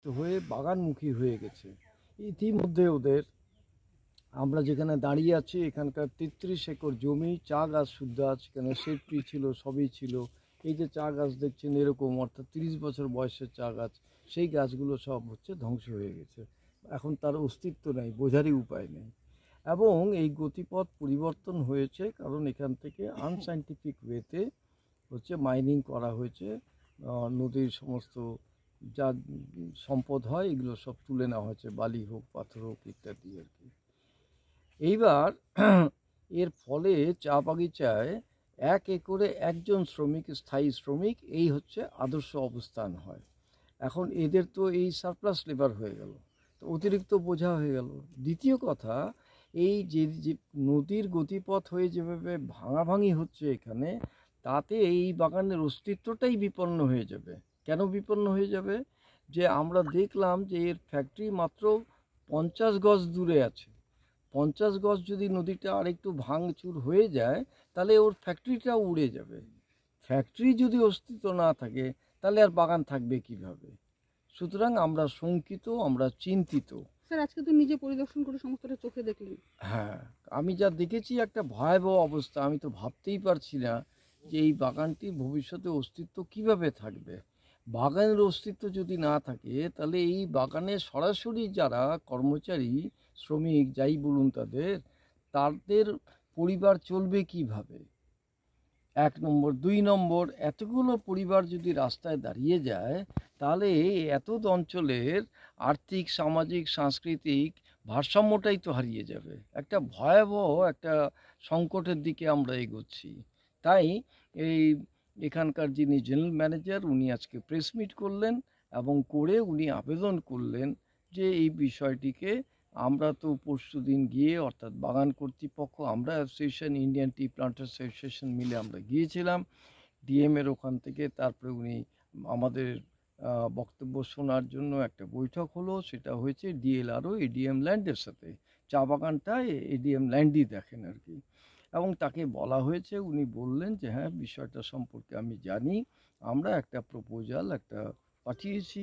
হয়ে বাগানমুখী হয়ে গেছে। ইতিমধ্যে ওদের আমরা যেখানে দাঁড়িয়ে আছি এখানকার ৩৩ একর জমি চা গাছ শুদ্ধ আছে, এখানে সেফটি ছিল, সবই ছিল। এই যে চা গাছ দেখছেন এরকম, অর্থাৎ 30 বছর বয়সের চা গাছ, সেই গাছগুলো সব হচ্ছে ধ্বংস হয়ে গেছে। এখন তার অস্তিত্ব নেই, বোঝারই উপায় নেই। এবং এই গতিপথ পরিবর্তন হয়েছে কারণ এখান থেকে আনসাইন্টিফিক ওয়েতে হচ্ছে মাইনিং করা হয়েছে। নদীর সমস্ত যা সম্পদ হয় এগুলো সব তুলে নেওয়া হয়েছে, বালি হোক, পাথর হোক, ইত্যাদি আর কি। এইবার এর ফলে চা বাগিচায় 1 একরে একজন শ্রমিক, স্থায়ী শ্রমিক, এই হচ্ছে আদর্শ অবস্থান হয়। এখন এদের তো এই সারপ্লাস লেবার হয়ে গেল, তো অতিরিক্ত বোঝা হয়ে গেল। দ্বিতীয় কথা, এই যে নদীর গতিপথ হয়ে যেভাবে ভাঙাভাঙি হচ্ছে এখানে, তাতে এই বাগানের অস্তিত্বটাই বিপন্ন হয়ে যাবে। কেন বিপন্ন হয়ে যাবে? যে আমরা দেখলাম যে এর ফ্যাক্টরি মাত্র 50 গজ দূরে আছে। 50 গজ যদি নদীটা আরেকটু ভাঙচুর হয়ে যায় তাহলে ওর ফ্যাক্টরিটাও উড়ে যাবে। ফ্যাক্টরি যদি অস্তিত্ব না থাকে তাহলে আর বাগান থাকবে কিভাবে? সুতরাং আমরা শঙ্কিত, আমরা চিন্তিত। স্যার, আজকে তো নিজে পরিদর্শন করে সমস্তটা চোখে দেখলেন। হ্যাঁ, আমি যা দেখেছি একটা ভয়াবহ অবস্থা। আমি তো ভাবতেই পারছি না যে এই বাগানটির ভবিষ্যতে অস্তিত্ব কিভাবে থাকবে। বাগানের অস্তিত্ব যদি না থাকে তাহলে এই বাগানে সরাসরি যারা কর্মচারী, শ্রমিক যাই বলুন তাদের পরিবার চলবে কিভাবে? 1 নম্বর। 2 নম্বর, এতগুলো পরিবার যদি রাস্তায় দাঁড়িয়ে যায় তাহলে এত অঞ্চলের আর্থিক, সামাজিক, সাংস্কৃতিক ভারসাম্যটাই তো হারিয়ে যাবে। একটা ভয়াবহ একটা সংকটের দিকে আমরা এগোচ্ছি। তাই এই এখানকার যিনি জেনারেল ম্যানেজার উনি আজকে প্রেস মিট করলেন এবং করে উনি আবেদন করলেন যে এই বিষয়টিকে, আমরা তো পরশুদিন গিয়ে, অর্থাৎ বাগান কর্তৃপক্ষ, আমরা অ্যাসোসিয়েশন, ইন্ডিয়ান টি প্লান্টার্স অ্যাসোসিয়েশন মিলে আমরা গিয়েছিলাম ডিএমের ওখান থেকে। তারপরে উনি আমাদের বক্তব্য শোনার জন্য একটা বৈঠক হলো, সেটা হয়েছে ডিএলআরও এডিএম ল্যান্ডের সাথে। চা বাগানটা এডিএম ল্যান্ডই দেখেন আর কি। এবং তাকে বলা হয়েছে, উনি বললেন যে হ্যাঁ, বিষয়টা সম্পর্কে আমি জানি, আমরা একটা প্রপোজাল পাঠিয়েছি,